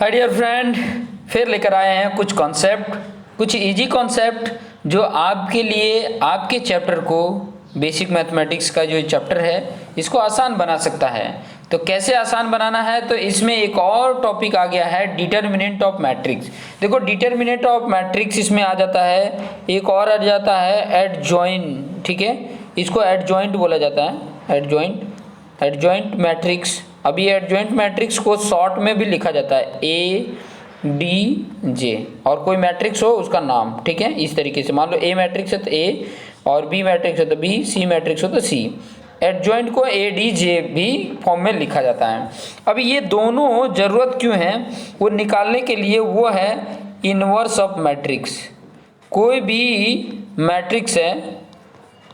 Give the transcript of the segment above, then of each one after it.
Hi dear friend, फिर लेकर आए हैं कुछ कॉन्सेप्ट, कुछ इजी कॉन्सेप्ट जो आपके लिए आपके चैप्टर को, बेसिक मैथमेटिक्स का जो चैप्टर है इसको आसान बना सकता है। तो कैसे आसान बनाना है, तो इसमें एक और टॉपिक आ गया है डिटर्मिनेंट ऑफ मैट्रिक्स। देखो डिटर्मिनेंट ऑफ मैट्रिक्स इसमें आ जाता है, एक और आ जाता है एडजॉइंट। ठीक है, इसको एडजॉइंट बोला जाता है, एडजॉइंट मैट्रिक्स। अभी एडजॉइंट मैट्रिक्स को शॉर्ट में भी लिखा जाता है ADJ, और कोई मैट्रिक्स हो उसका नाम। ठीक है, इस तरीके से मान लो A मैट्रिक्स है तो A, और B मैट्रिक्स है तो B, C मैट्रिक्स हो तो C। एडजॉइंट को ADJ भी फॉर्म में लिखा जाता है। अभी ये दोनों ज़रूरत क्यों है वो निकालने के लिए, वो है इन्वर्स ऑफ मैट्रिक्स। कोई भी मैट्रिक्स है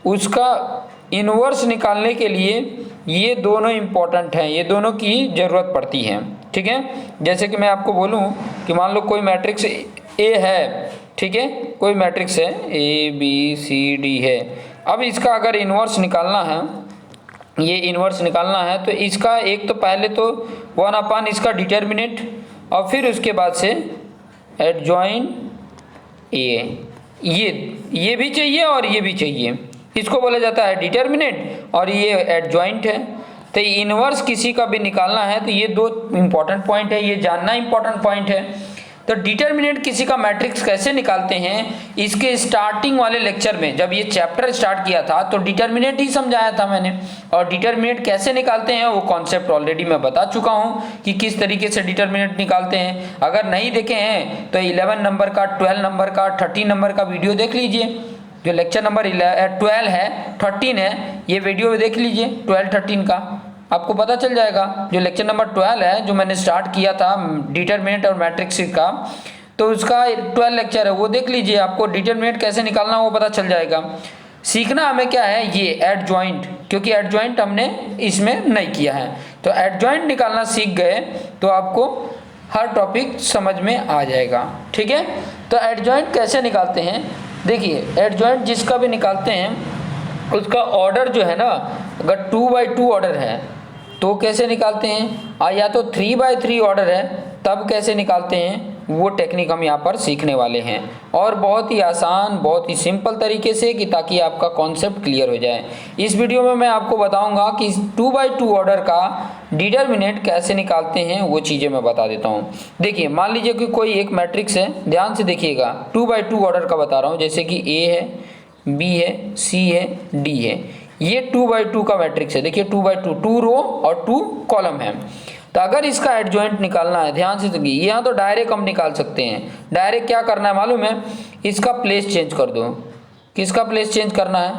उसका इन्वर्स निकालने के लिए ये दोनों इम्पोर्टेंट हैं, ये दोनों की ज़रूरत पड़ती है। ठीक है, जैसे कि मैं आपको बोलूं कि मान लो कोई मैट्रिक्स A है, ठीक है, कोई मैट्रिक्स है ABCD है। अब इसका अगर इन्वर्स निकालना है, ये इन्वर्स निकालना है, तो इसका एक तो पहले तो 1/, इसका डिटर्मिनेंट, और फिर उसके बाद से एडजॉइंट A। ये भी चाहिए और ये भी चाहिए, इसको बोला जाता है डिटर्मिनेंट, और ये एडजॉइंट है। तो इन्वर्स किसी का भी निकालना है तो ये दो इंपॉर्टेंट पॉइंट है, ये जानना इंपॉर्टेंट पॉइंट है। तो डिटर्मिनेंट किसी का मैट्रिक्स कैसे निकालते हैं, इसके स्टार्टिंग वाले लेक्चर में जब ये चैप्टर स्टार्ट किया था तो डिटर्मिनेंट ही समझाया था मैंने, और डिटर्मिनेंट कैसे निकालते हैं वो कॉन्सेप्ट ऑलरेडी मैं बता चुका हूँ कि किस तरीके से डिटर्मिनेंट निकालते हैं। अगर नहीं देखे हैं तो 11 नंबर का, 12 नंबर का, 13 नंबर का वीडियो देख लीजिए। जो लेक्चर नंबर 12 है, 13 है, ये वीडियो देख लीजिए 12-13 का, आपको पता चल जाएगा। जो लेक्चर नंबर 12 है, जो मैंने स्टार्ट किया था डिटर्मिनेंट और मैट्रिक्स का, तो उसका 12 लेक्चर है, वो देख लीजिए, आपको डिटर्मिनेंट कैसे निकालना वो पता चल जाएगा। सीखना हमें क्या है, ये एडजॉइंट, क्योंकि एडजॉइंट हमने इसमें नहीं किया है। तो एडजॉइंट निकालना सीख गए तो आपको हर टॉपिक समझ में आ जाएगा। ठीक है, तो एडजॉइंट कैसे निकालते हैं, देखिए एडजॉइंट जिसका भी निकालते हैं उसका ऑर्डर जो है ना, अगर 2/2 ऑर्डर है तो कैसे निकालते हैं, या तो 3/3 ऑर्डर है तब कैसे निकालते हैं, वो टेक्निक हम यहाँ पर सीखने वाले हैं। और बहुत ही आसान, बहुत ही सिंपल तरीके से, कि ताकि आपका कॉन्सेप्ट क्लियर हो जाए। इस वीडियो में मैं आपको बताऊंगा कि 2/2 ऑर्डर का डिटर्मिनेंट कैसे निकालते हैं, वो चीज़ें मैं बता देता हूँ। देखिए मान लीजिए कि कोई एक मैट्रिक्स है, ध्यान से देखिएगा, 2/2 ऑर्डर का बता रहा हूँ, जैसे कि A है, B है, C है, D है। ये 2/2 का मैट्रिक्स है। देखिए 2/2, 2 रो और 2 कॉलम है। तो अगर इसका एडजॉइंट निकालना है, ध्यान से देखिए, यहाँ तो डायरेक्ट हम निकाल सकते हैं। डायरेक्ट क्या करना है मालूम है, इसका प्लेस चेंज कर दो। किसका प्लेस चेंज करना है,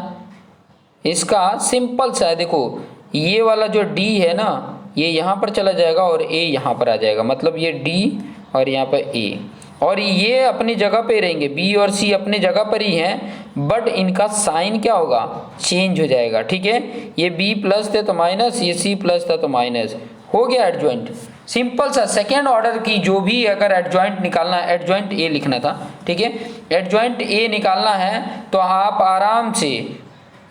इसका सिंपल सा है। देखो ये वाला जो D है ना, ये यहाँ पर चला जाएगा और A यहाँ पर आ जाएगा, मतलब ये D और यहाँ पर A, और ये अपनी जगह पे रहेंगे, B और C अपनी जगह पर ही हैं, बट इनका साइन क्या होगा, चेंज हो जाएगा। ठीक है, ये B प्लस थे तो माइनस, ये C प्लस था तो माइनस, हो गया एडजॉइंट। सिंपल सा सेकेंड ऑर्डर की जो भी अगर एडजॉइंट निकालना है, एडजॉइंट A लिखना था। ठीक है, एडजॉइंट A निकालना है तो आप आराम से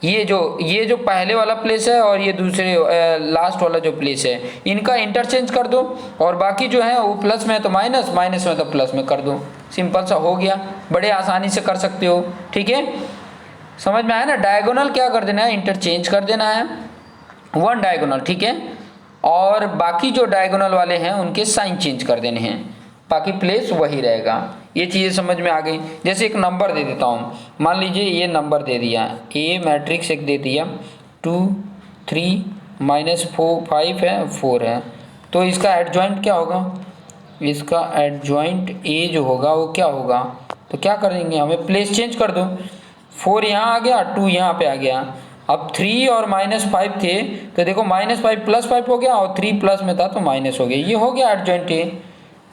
ये जो पहले वाला प्लेस है और ये दूसरे लास्ट वाला जो प्लेस है, इनका इंटरचेंज कर दो, और बाकी जो है वो प्लस में है तो माइनस, माइनस में तो प्लस में कर दो। सिंपल सा हो गया, बड़े आसानी से कर सकते हो। ठीक है, समझ में आया ना। डायगोनल क्या कर देना है, इंटरचेंज कर देना है, 1 डायगोनल। ठीक है, और बाकी जो डायगोनल वाले हैं उनके साइन चेंज कर देने हैं, बाकी प्लेस वही रहेगा। ये चीज़ें समझ में आ गई। जैसे एक नंबर दे देता हूँ, मान लीजिए ये नंबर दे दिया, A मैट्रिक्स एक दे दिया, 2 3 -4 5 है, 4 है, तो इसका एडजॉइंट क्या होगा, इसका एडजॉइंट A जो होगा वो क्या होगा, तो क्या करेंगे, हमें प्लेस चेंज कर दो। 4 यहाँ आ गया, 2 यहाँ पे आ गया। अब 3 और -5 थे तो देखो -5 +5 हो गया, और 3 प्लस में था तो माइनस हो गया। ये हो गया एडजॉइंट A।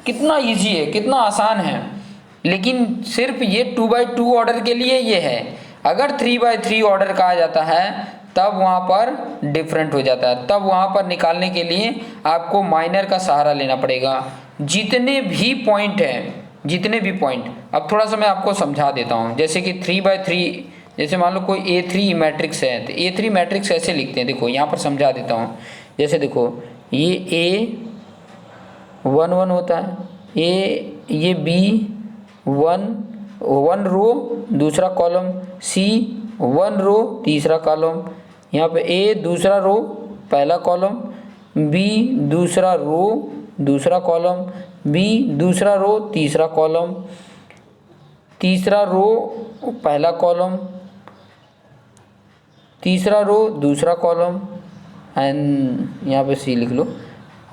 कितना इजी है, कितना आसान है। लेकिन सिर्फ ये 2/2 ऑर्डर के लिए ये है। अगर 3/3 ऑर्डर कहा जाता है तब वहाँ पर डिफरेंट हो जाता है, तब वहाँ पर निकालने के लिए आपको माइनर का सहारा लेना पड़ेगा। जितने भी पॉइंट हैं, जितने भी पॉइंट, अब थोड़ा सा मैं आपको समझा देता हूँ। जैसे कि 3/3, जैसे मान लो कोई A3 मैट्रिक्स है, तो A3 मैट्रिक्स कैसे लिखते हैं, देखो यहाँ पर समझा देता हूँ। जैसे देखो ये A 1 1 होता है, ये बी 1 रो दूसरा कॉलम, सी 1 रो तीसरा कॉलम, यहाँ पे ए दूसरा रो पहला कॉलम, बी दूसरा रो दूसरा कॉलम, बी दूसरा रो तीसरा कॉलम, तीसरा रो पहला कॉलम, तीसरा रो दूसरा कॉलम एंड यहाँ पे सी लिख लो,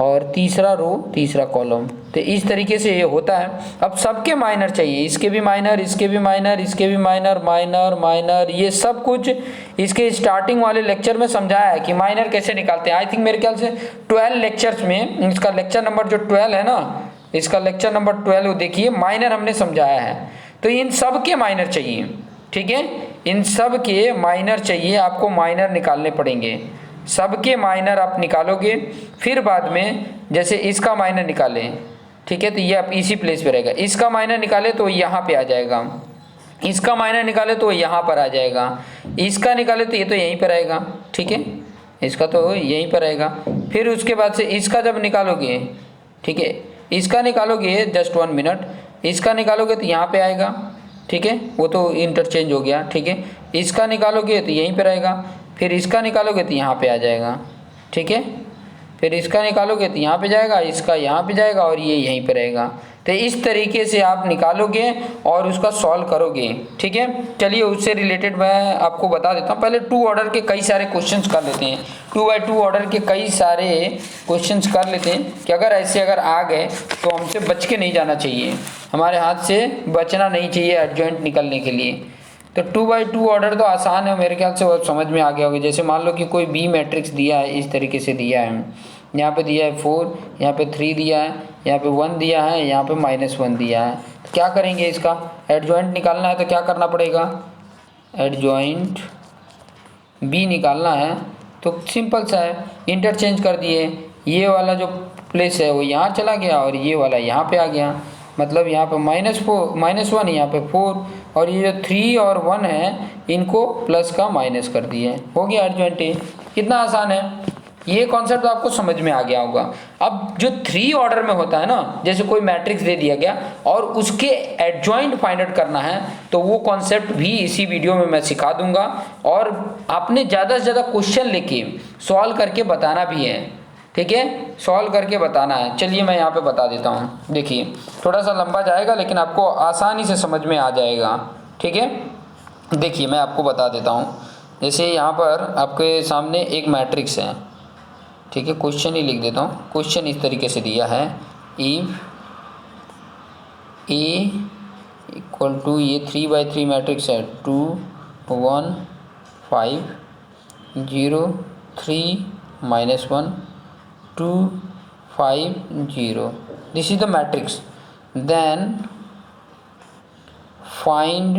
और तीसरा रो तीसरा कॉलम। तो इस तरीके से ये होता है। अब सबके माइनर चाहिए, इसके भी माइनर, इसके भी माइनर, इसके भी माइनर, माइनर माइनर, ये सब कुछ इसके स्टार्टिंग वाले लेक्चर में समझाया है कि माइनर कैसे निकालते हैं। आई थिंक मेरे ख्याल से 12 लेक्चर्स में इसका लेक्चर नंबर जो 12 है ना, इसका लेक्चर नंबर 12 देखिए, माइनर हमने समझाया है। तो इन सब के माइनर चाहिए, ठीक है, इन सब के माइनर चाहिए, आपको माइनर निकालने पड़ेंगे। सबके माइनर आप निकालोगे, फिर बाद में जैसे इसका माइनर निकालें, ठीक है, तो ये आप इसी प्लेस पे रहेगा। इसका माइनर निकाले तो यहाँ पे आ जाएगा, इसका माइनर निकाले तो यहाँ पर आ जाएगा, इसका निकाले तो ये तो यहीं पर आएगा, ठीक है, इसका तो यहीं पर आएगा। फिर उसके बाद से इसका जब निकालोगे, ठीक है, इसका निकालोगे, जस्ट 1 मिनट, इसका निकालोगे तो यहाँ पे आएगा, ठीक है, वो तो इंटरचेंज हो गया, ठीक है। इसका निकालोगे तो यहीं पर आएगा, फिर इसका निकालोगे तो यहाँ पे आ जाएगा, ठीक है, फिर इसका निकालोगे तो यहाँ पे जाएगा, इसका यहाँ पे जाएगा और ये यहीं पे रहेगा। तो इस तरीके से आप निकालोगे और उसका सॉल्व करोगे, ठीक है। चलिए उससे रिलेटेड मैं आपको बता देता हूँ। पहले 2 ऑर्डर के कई सारे क्वेश्चंस कर लेते हैं, 2 बाई 2 ऑर्डर के कई सारे क्वेश्चंस कर लेते हैं कि अगर ऐसे अगर आ गए तो हमसे बच के नहीं जाना चाहिए, हमारे हाथ से बचना नहीं चाहिए एडजॉइंट निकलने के लिए। तो 2 बाई 2 ऑर्डर तो आसान है, मेरे ख्याल से वो समझ में आ गया होगा। जैसे मान लो कि कोई बी मैट्रिक्स दिया है, इस तरीके से दिया है, यहाँ पे दिया है 4, यहाँ पे 3 दिया है, यहाँ पे 1 दिया है, यहाँ पे -1 दिया है। तो क्या करेंगे, इसका एडजॉइंट निकालना है तो क्या करना पड़ेगा, एडजॉइंट बी निकालना है तो सिंपल सा है, इंटरचेंज कर दिए, ये वाला जो प्लेस है वो यहाँ चला गया और ये वाला यहाँ पे आ गया, मतलब यहाँ पे -1, यहाँ पे 4, और ये जो 3 और 1 है इनको प्लस का माइनस कर दिए, हो गया एडजॉइंट ए। कितना आसान है, ये कॉन्सेप्ट आपको समझ में आ गया होगा। अब जो 3 ऑर्डर में होता है ना, जैसे कोई मैट्रिक्स दे दिया गया और उसके एडजॉइंट फाइंड आउट करना है, तो वो कॉन्सेप्ट भी इसी वीडियो में मैं सिखा दूंगा और आपने ज़्यादा से ज़्यादा क्वेश्चन लेके सॉल्व करके बताना भी है, ठीक है, सॉल्व करके बताना है। चलिए मैं यहाँ पे बता देता हूँ, देखिए थोड़ा सा लंबा जाएगा लेकिन आपको आसानी से समझ में आ जाएगा, ठीक है। देखिए मैं आपको बता देता हूँ, जैसे यहाँ पर आपके सामने एक मैट्रिक्स है, ठीक है, क्वेश्चन ही लिख देता हूँ। क्वेश्चन इस तरीके से दिया है, इफ ए इक्वल टू, ये 3 बाई 3 मैट्रिक्स है, 2 1 5 0 3 -1 2 5 0, this is the matrix, then find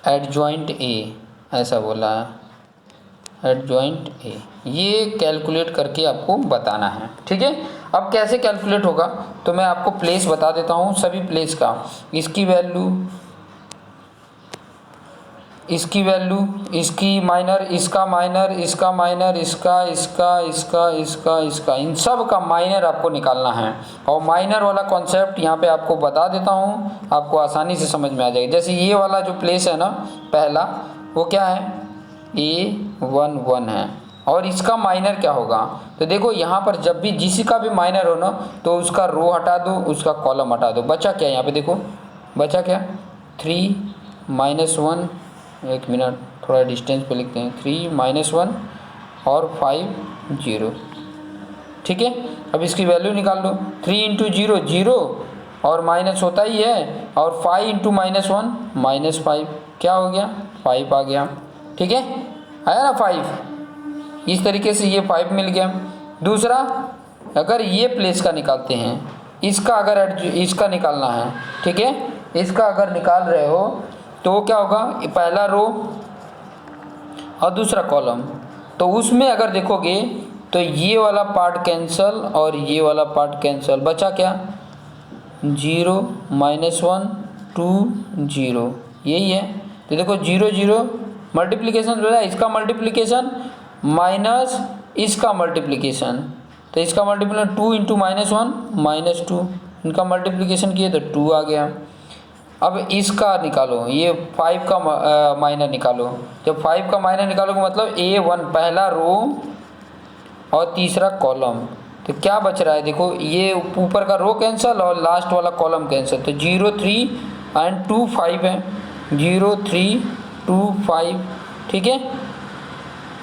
adjoint A, ऐसा बोला है, एडजॉइंट ए, ये कैलकुलेट करके आपको बताना है, ठीक है। अब कैसे कैलकुलेट होगा, तो मैं आपको प्लेस बता देता हूँ, सभी प्लेस का, इसकी वैल्यू, इसकी वैल्यू, इसकी माइनर, इसका माइनर, इसका माइनर, इसका इसका इसका इसका इसका, इन सब का माइनर आपको निकालना है। और माइनर वाला कॉन्सेप्ट यहाँ पे आपको बता देता हूँ, आपको आसानी से समझ में आ जाएगा। जैसे ये वाला जो प्लेस है ना पहला, वो क्या है, A11 है, और इसका माइनर क्या होगा, तो देखो यहाँ पर जब भी जिसी का भी माइनर हो ना, तो उसका रो हटा दो, उसका कॉलम हटा दो, बचा क्या, यहाँ पे देखो बचा क्या, 3 -1, 1 मिनट थोड़ा डिस्टेंस पे लिखते हैं, 3 -1 और 5 0, ठीक है। अब इसकी वैल्यू निकाल लो, 3 × 0 0 और माइनस होता ही है, और 5 × -1 -5, क्या हो गया, 5 आ गया, ठीक है, आया ना 5, इस तरीके से ये 5 मिल गया। दूसरा, अगर ये प्लेस का निकालते हैं, इसका अगर इसका निकालना है, ठीक है, इसका अगर निकाल रहे हो तो क्या होगा, पहला रो और दूसरा कॉलम, तो उसमें अगर देखोगे तो ये वाला पार्ट कैंसल और ये वाला पार्ट कैंसल, बचा क्या, 0 -1 2 0, यही है। तो देखो 0 0 मल्टीप्लिकेशन हो रहा है, इसका मल्टीप्लिकेशन माइनस इसका मल्टीप्लिकेशन, तो इसका मल्टीप्लिकेशन 2 इंटू -1 -2, इनका मल्टीप्लिकेशन किए तो 2 आ गया। अब इसका निकालो, ये 5 का माइनर निकालो। जब 5 का माइनर निकालोगे मतलब A1 पहला रो और तीसरा कॉलम, तो क्या बच रहा है देखो, ये ऊपर का रो कैंसिल और लास्ट वाला कॉलम कैंसिल, तो 0 3 एंड 2 5 है, 0 3 2 5, ठीक है।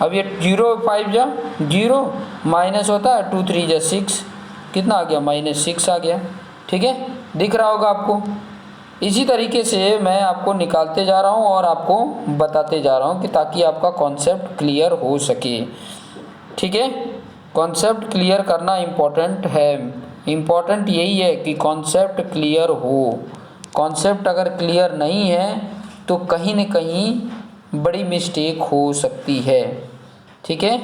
अब ये 0 5 जा 0 माइनस होता है 2 3 जा 6, कितना आ गया -6 आ गया, ठीक है, दिख रहा होगा आपको। इसी तरीके से मैं आपको निकालते जा रहा हूँ और आपको बताते जा रहा हूँ कि ताकि आपका कॉन्सेप्ट क्लियर हो सके, ठीक है। कॉन्सेप्ट क्लियर करना इम्पोर्टेंट है, इम्पोर्टेंट यही है कि कॉन्सेप्ट क्लियर हो। कॉन्सेप्ट अगर क्लियर नहीं है तो कहीं न कहीं बड़ी मिस्टेक हो सकती है, ठीक है,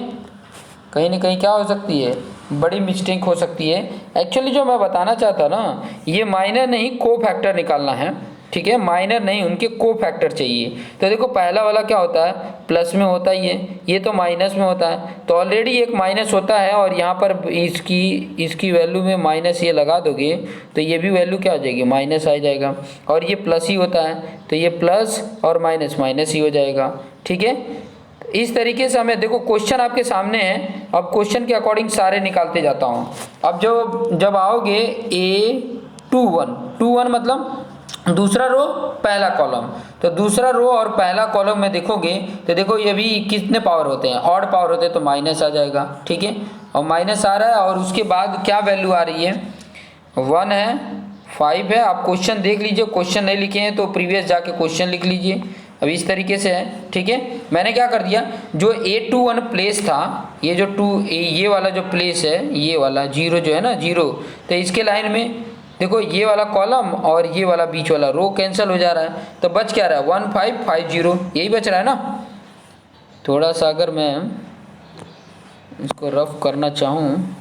कहीं न कहीं क्या हो सकती है, बड़ी मिस्टेक हो सकती है। एक्चुअली जो मैं बताना चाहता ना, ये माइनर नहीं को फैक्टर निकालना है, ठीक है, माइनर नहीं, उनके को फैक्टर चाहिए। तो देखो पहला वाला क्या होता है, प्लस में होता ही है, ये तो माइनस में होता है, तो ऑलरेडी एक माइनस होता है और यहाँ पर इसकी वैल्यू में माइनस ये लगा दोगे तो ये भी वैल्यू क्या हो जाएगी, माइनस आ जाएगा। और ये प्लस ही होता है तो ये प्लस और माइनस माइनस ही हो जाएगा, ठीक है। इस तरीके से हमें देखो क्वेश्चन आपके सामने है, अब क्वेश्चन के अकॉर्डिंग सारे निकालते जाता हूँ। अब जब आओगे A21 मतलब दूसरा रो पहला कॉलम, तो दूसरा रो और पहला कॉलम में देखोगे तो देखो ये भी कितने पावर होते हैं, ऑड पावर होते हैं, तो माइनस आ जाएगा, ठीक है, और माइनस आ रहा है। और उसके बाद क्या वैल्यू आ रही है, 1 है 5 है। आप क्वेश्चन देख लीजिए, क्वेश्चन नहीं लिखे हैं तो प्रीवियस जाके क्वेश्चन लिख लीजिए। अब इस तरीके से है, ठीक है। मैंने क्या कर दिया, जो A21 प्लेस था, ये जो ये वाला जो प्लेस है, ये वाला 0 जो है ना 0, तो इसके लाइन में देखो ये वाला कॉलम और ये वाला बीच वाला रो कैंसिल हो जा रहा है, तो बच क्या रहा है 1 5 5 0, यही बच रहा है ना। थोड़ा सा अगर मैं इसको रफ करना चाहूँ,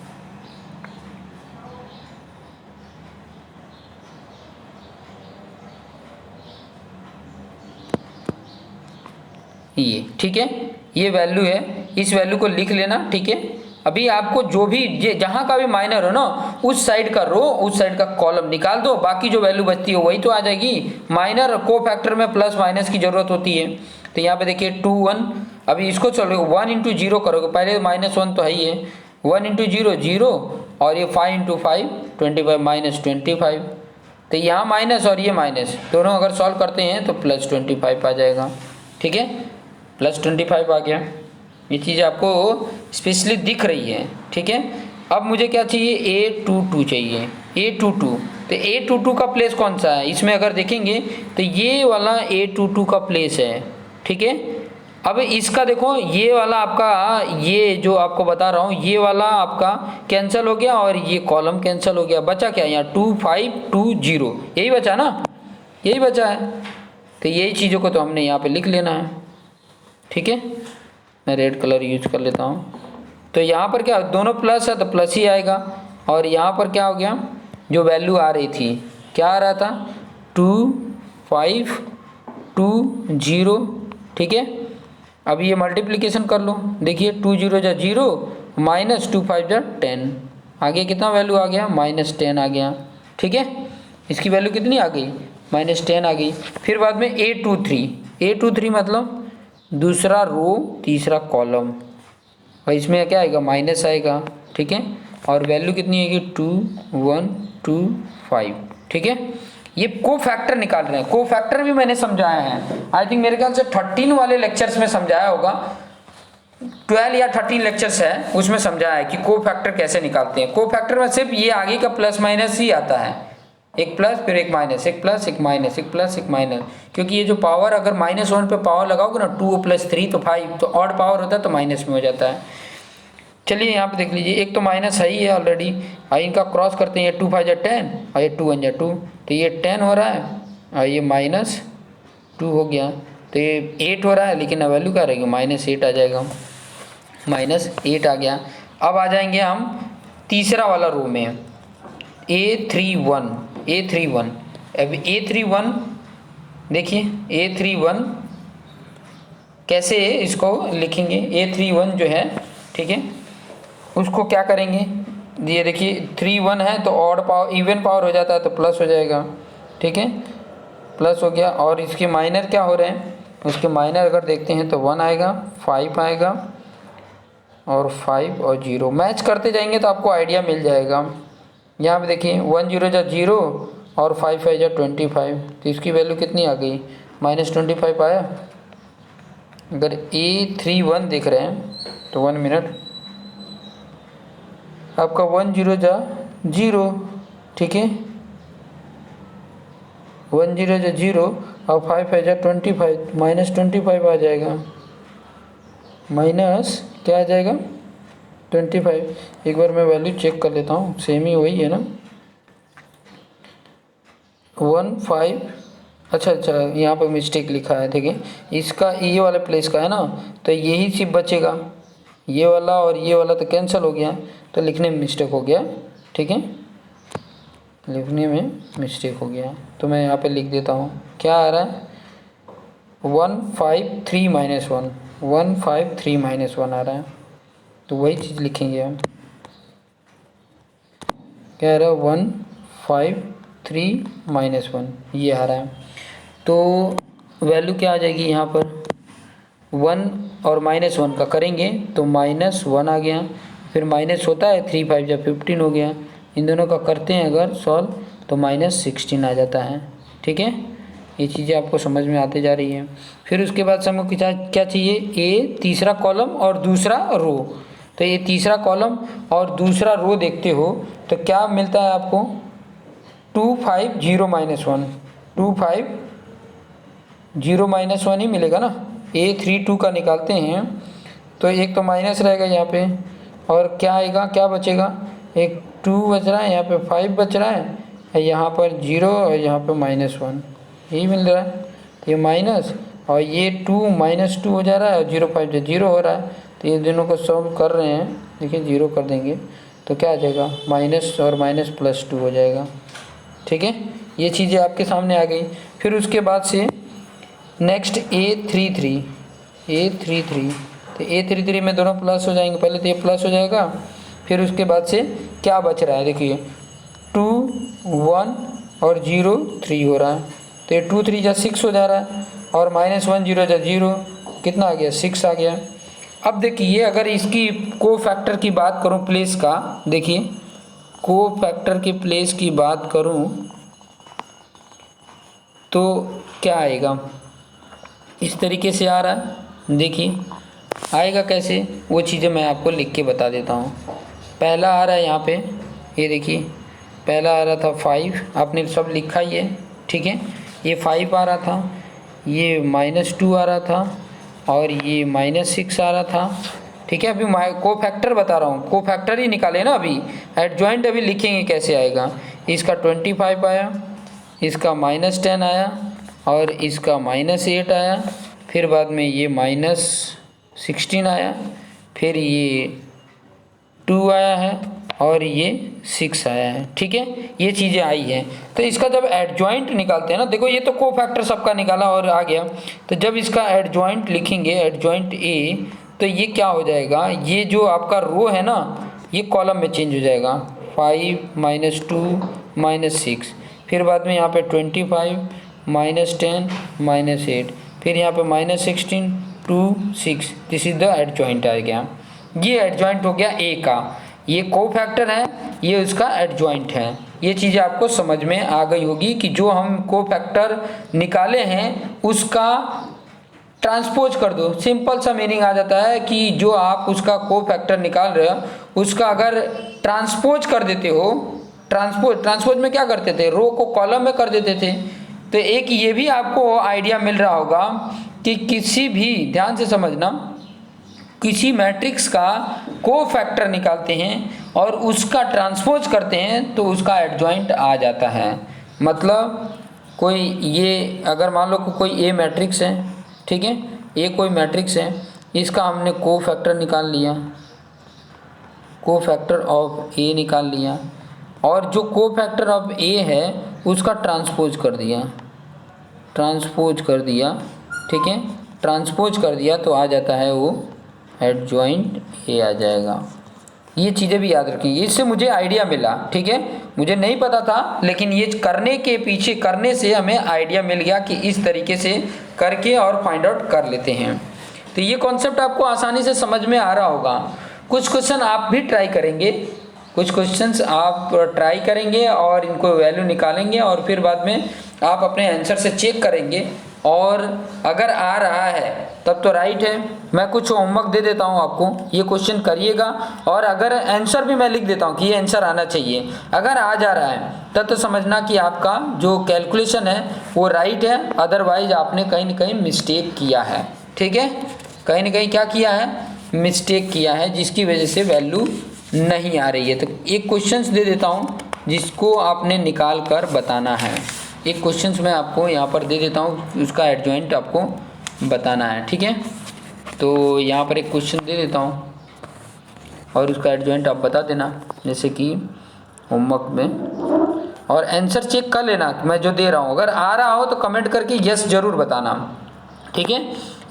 ये ठीक है, ये वैल्यू है, इस वैल्यू को लिख लेना, ठीक है। अभी आपको जो भी जहाँ का भी माइनर हो ना, उस साइड का रो उस साइड का कॉलम निकाल दो, बाकी जो वैल्यू बचती है वही तो आ जाएगी। माइनर को फैक्टर में प्लस माइनस की जरूरत होती है, तो यहाँ पे देखिए 2 1, अभी इसको चलो 1 इंटू 0 करोगे, पहले -1 तो है ही है, 1 इंटू 0 0, और ये 5 इंटू 5 25 -25, तो यहाँ माइनस और ये माइनस दोनों अगर सॉल्व करते हैं तो +25 आ जाएगा, ठीक है, +25 आ गया। ये चीज़ आपको स्पेशली दिख रही है, ठीक है। अब मुझे क्या चाहिए, A22 चाहिए, A22, तो A22 का प्लेस कौन सा है, इसमें अगर देखेंगे तो ये वाला A22 का प्लेस है, ठीक है। अब इसका देखो ये वाला आपका, ये जो आपको बता रहा हूँ, ये वाला आपका कैंसिल हो गया और ये कॉलम कैंसिल हो गया, बचा क्या यहाँ 2 5 2 0, यही बचा ना, यही बचा है। तो यही चीज़ों को तो हमने यहाँ पे लिख लेना है, ठीक है। मैं रेड कलर यूज कर लेता हूँ। तो यहाँ पर क्या, दोनों प्लस है तो प्लस ही आएगा, और यहाँ पर क्या हो गया, जो वैल्यू आ रही थी, क्या आ रहा था 2 5 2 0, ठीक है। अब ये मल्टीप्लिकेशन कर लो, देखिए 2 0 जा 0 -2 5 जा 10, आगे कितना वैल्यू आ गया, -10 आ गया, ठीक है। इसकी वैल्यू कितनी आ गई, -10 आ गई। फिर बाद में A23 मतलब दूसरा रो तीसरा कॉलम, और इसमें क्या आएगा, माइनस आएगा, ठीक है, और वैल्यू कितनी आएगी 2 1 2 5, ठीक है। ये को फैक्टर निकाल रहे हैं, को फैक्टर भी मैंने समझाया है, आई थिंक मेरे ख्याल से 13 वाले लेक्चर्स में समझाया होगा, 12 या 13 लेक्चर्स है उसमें समझाया है कि को फैक्टर कैसे निकालते हैं। को फैक्टर में सिर्फ ये आगे का प्लस माइनस ही आता है, एक प्लस फिर एक माइनस, एक प्लस एक माइनस, एक प्लस एक माइनस, क्योंकि ये जो पावर अगर -1 पे पावर लगाओगे ना 2 + 3 तो 5, तो ऑड पावर होता है तो माइनस में हो जाता है। चलिए यहाँ पे देख लीजिए, एक तो माइनस है ही है ऑलरेडी, इनका क्रॉस करते हैं, ये 2 5 जा 10 और ये 2 1 जा 2, तो ये 10 हो रहा है और ये -2 हो गया, तो ये 8 हो रहा है, लेकिन वैल्यू क्या रहेगी, -8 आ जाएगा, -8 आ गया। अब आ जाएंगे हम तीसरा वाला रो में, A31। अब A31 देखिए, A31 कैसे इसको लिखेंगे, A31 जो है, ठीक है, उसको क्या करेंगे, ये देखिए 3 1 है तो ऑड पावर इवन पावर हो जाता है तो प्लस हो जाएगा, ठीक है, प्लस हो गया। और इसके माइनर क्या हो रहे हैं, उसके माइनर अगर देखते हैं तो 1 आएगा, 5 आएगा और 5 और 0 मैच करते जाएंगे तो आपको आइडिया मिल जाएगा। यहाँ पे देखिए 1 0 जा 0 और 5 5 जा 25, तो इसकी वैल्यू कितनी आ गई, -25 आया। अगर A31 देख रहे हैं तो 1 मिनट, आपका 1 0 जा 0, ठीक है, 1 0 जा 0 और 5 5 जा 25, -25 आ जाएगा, माइनस क्या आ जाएगा 25। एक बार मैं वैल्यू चेक कर लेता हूँ, सेम ही वही है ना, 1 5, अच्छा यहाँ पर मिस्टेक लिखा है, देखिए इसका ये वाले प्लेस का है ना, तो यही सिर्फ बचेगा, ये वाला और ये वाला तो कैंसिल हो गया, तो लिखने में मिस्टेक हो गया, ठीक है, लिखने में मिस्टेक हो गया। तो मैं यहाँ पे लिख देता हूँ, क्या आ रहा है 1 5 3 -1, 1 5 3 -1 आ रहा है, तो वही चीज़ लिखेंगे हम, क्या आ रहा है 1 5 3 -1 ये आ रहा है। तो वैल्यू क्या आ जाएगी यहाँ पर, 1 और -1 का करेंगे तो -1 आ गया, फिर माइनस होता है 3 5 जब 15 हो गया, इन दोनों का करते हैं अगर सॉल्व तो -16 आ जाता है, ठीक है। ये चीज़ें आपको समझ में आते जा रही है। फिर उसके बाद हमको क्या चाहिए, ए तीसरा कॉलम और दूसरा रो, तो ये तीसरा कॉलम और दूसरा रो देखते हो तो क्या मिलता है आपको 2 5 0 -1, 2 5 0 -1 ही मिलेगा ना। A32 का निकालते हैं तो एक तो माइनस रहेगा यहाँ पे, और क्या आएगा, क्या बचेगा, एक 2 बच रहा है, यहाँ पे 5 बच रहा है, यहाँ पर 0 और यहाँ पे -1 यही मिल रहा है, तो ये माइनस और ये 2 -2 हो जा रहा है और 0 5 0 हो रहा है, तो ये दोनों को सॉल्व कर रहे हैं, देखिए 0 कर देंगे तो क्या आ जाएगा, माइनस और माइनस +2 हो जाएगा, ठीक है। ये चीज़ें आपके सामने आ गई। फिर उसके बाद से नेक्स्ट A33, तो A33 में दोनों प्लस हो जाएंगे, पहले तो ये प्लस हो जाएगा, फिर उसके बाद से क्या बच रहा है, देखिए 2 1 और 0 3 हो रहा है, तो ये 2 3 जा 6 हो जा रहा है, और -1 0 जा 0 कितना आ गया 6 आ गया। अब देखिए अगर इसकी को फैक्टर की बात करूँ प्लेस का, देखिए को फैक्टर के प्लेस की बात करूँ तो क्या आएगा, इस तरीके से आ रहा है, देखिए आएगा कैसे, वो चीज़ें मैं आपको लिख के बता देता हूँ। पहला आ रहा है यहाँ पे, ये देखिए पहला आ रहा था 5, आपने सब लिखा ही है, ठीक है, ये 5 आ रहा था, ये -2 आ रहा था और ये -6 आ रहा था, ठीक है। अभी को फैक्टर बता रहा हूँ, को फैक्टर ही निकाले ना, अभी एडजॉइंट अभी लिखेंगे कैसे आएगा। इसका 25 आया, इसका -10 आया और इसका -8 आया, फिर बाद में ये -16 आया, फिर ये 2 आया है और ये 6 आया है, ठीक है, ये चीज़ें आई हैं। तो इसका जब एडजॉइंट निकालते हैं ना, देखो ये तो को फैक्टर सबका निकाला और आ गया, तो जब इसका एडजॉइंट लिखेंगे, एडजॉइंट ए, तो ये क्या हो जाएगा, ये जो आपका रो है ना ये कॉलम में चेंज हो जाएगा, 5 -2 -6, फिर बाद में यहाँ पे 25 -10 -8, फिर यहाँ पे -16 2 6, दिस इज द एडजॉइंट आ गया। ये एडजॉइंट हो गया ए का, ये को फैक्टर है, ये उसका एडजॉइंट है। ये चीज़ें आपको समझ में आ गई होगी कि जो हम को फैक्टर निकाले हैं उसका ट्रांसपोज कर दो, सिंपल सा मीनिंग आ जाता है कि जो आप उसका को फैक्टर निकाल रहे हो उसका अगर ट्रांसपोज कर देते हो, ट्रांसपोज में क्या करते थे, रो को कॉलम में कर देते थे। तो एक ये भी आपको आइडिया मिल रहा होगा कि किसी भी, ध्यान से समझना, किसी मैट्रिक्स का को फैक्टर निकालते हैं और उसका ट्रांसपोज करते हैं तो उसका एडजॉइंट आ जाता है। मतलब कोई ये अगर मान लो कोई ए मैट्रिक्स है, ठीक है, ए कोई मैट्रिक्स है, इसका हमने को फैक्टर निकाल लिया, को फैक्टर ऑफ ए निकाल लिया, और जो को फैक्टर ऑफ ए है उसका ट्रांसपोज कर दिया, ठीक है, ट्रांसपोज कर दिया तो आ जाता है वो एडजॉइंट ए आ जाएगा, ये चीज़ें भी याद रखेंगे, इससे मुझे आइडिया मिला, ठीक है। मुझे नहीं पता था, लेकिन ये करने के पीछे करने से हमें आइडिया मिल गया कि इस तरीके से करके और फाइंड आउट कर लेते हैं। तो ये कॉन्सेप्ट आपको आसानी से समझ में आ रहा होगा। कुछ क्वेश्चन आप भी ट्राई करेंगे, कुछ क्वेश्चंस आप ट्राई करेंगे और इनको वैल्यू निकालेंगे और फिर बाद में आप अपने आंसर से चेक करेंगे, और अगर आ रहा है तब तो राइट है। मैं कुछ होमवर्क दे देता हूँ आपको, ये क्वेश्चन करिएगा, और अगर आंसर भी मैं लिख देता हूँ कि ये आंसर आना चाहिए, अगर आ जा रहा है तब तो समझना कि आपका जो कैलकुलेशन है वो राइट है, अदरवाइज आपने कहीं ना कहीं मिस्टेक किया है, ठीक है। कहीं ना कहीं क्या किया है, मिस्टेक किया है, जिसकी वजह से वैल्यू नहीं आ रही है। तो एक क्वेश्चंस दे देता हूँ जिसको आपने निकाल कर बताना है। एक क्वेश्चंस मैं आपको यहाँ पर दे देता हूँ, उसका एडजॉइंट आपको बताना है, ठीक है। तो यहाँ पर एक क्वेश्चन दे देता हूँ और उसका एडजॉइंट आप बता देना, जैसे कि होमवर्क में, और आंसर चेक कर लेना मैं जो दे रहा हूँ। अगर आ रहा हो तो कमेंट करके यस ज़रूर बताना, ठीक है।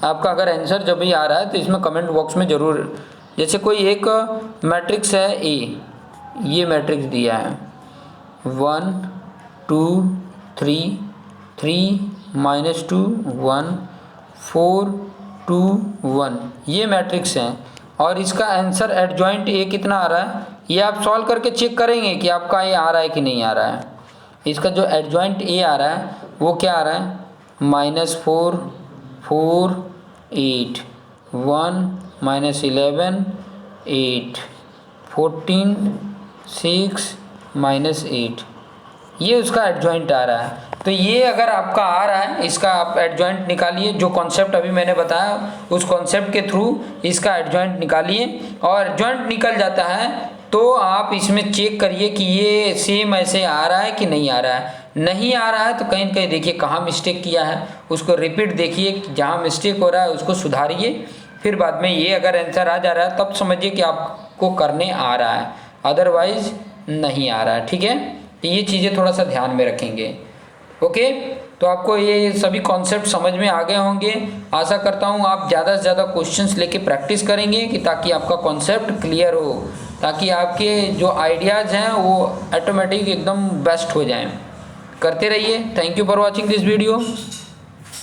आपका अगर आंसर जब भी आ रहा है तो इसमें कमेंट बॉक्स में ज़रूर, जैसे कोई एक मैट्रिक्स है ए, ये मैट्रिक्स दिया है 1 2 3 3 -2 1 4 2 1, ये मैट्रिक्स है और इसका आंसर एडजॉइंट ए कितना आ रहा है, ये आप सॉल्व करके चेक करेंगे कि आपका ये आ रहा है कि नहीं आ रहा है। इसका जो एडजॉइंट ए आ रहा है वो क्या आ रहा है, -4 4 8 1 -11 8 14 6 -8, ये उसका एडजॉइंट आ रहा है। तो ये अगर आपका आ रहा है, इसका आप एडजॉइंट निकालिए, जो कॉन्सेप्ट अभी मैंने बताया उस कॉन्सेप्ट के थ्रू इसका एडजॉइंट निकालिए, और एडजॉइंट निकल जाता है तो आप इसमें चेक करिए कि ये सेम ऐसे आ रहा है कि नहीं आ रहा है। नहीं आ रहा है तो कहीं ना कहीं देखिए कहाँ मिस्टेक किया है, उसको रिपीट देखिए, जहाँ मिस्टेक हो रहा है उसको सुधारिए, फिर बाद में ये अगर आंसर आ जा रहा है तब समझिए कि आपको करने आ रहा है, अदरवाइज नहीं आ रहा है, ठीक है। तो ये चीज़ें थोड़ा सा ध्यान में रखेंगे, ओके। तो आपको ये सभी कॉन्सेप्ट समझ में आ गए होंगे। आशा करता हूँ आप ज़्यादा से ज़्यादा क्वेश्चंस लेके प्रैक्टिस करेंगे कि ताकि आपका कॉन्सेप्ट क्लियर हो, ताकि आपके जो आइडियाज़ हैं वो ऑटोमेटिक एकदम बेस्ट हो जाएं। करते रहिए। Thank you for watching this video.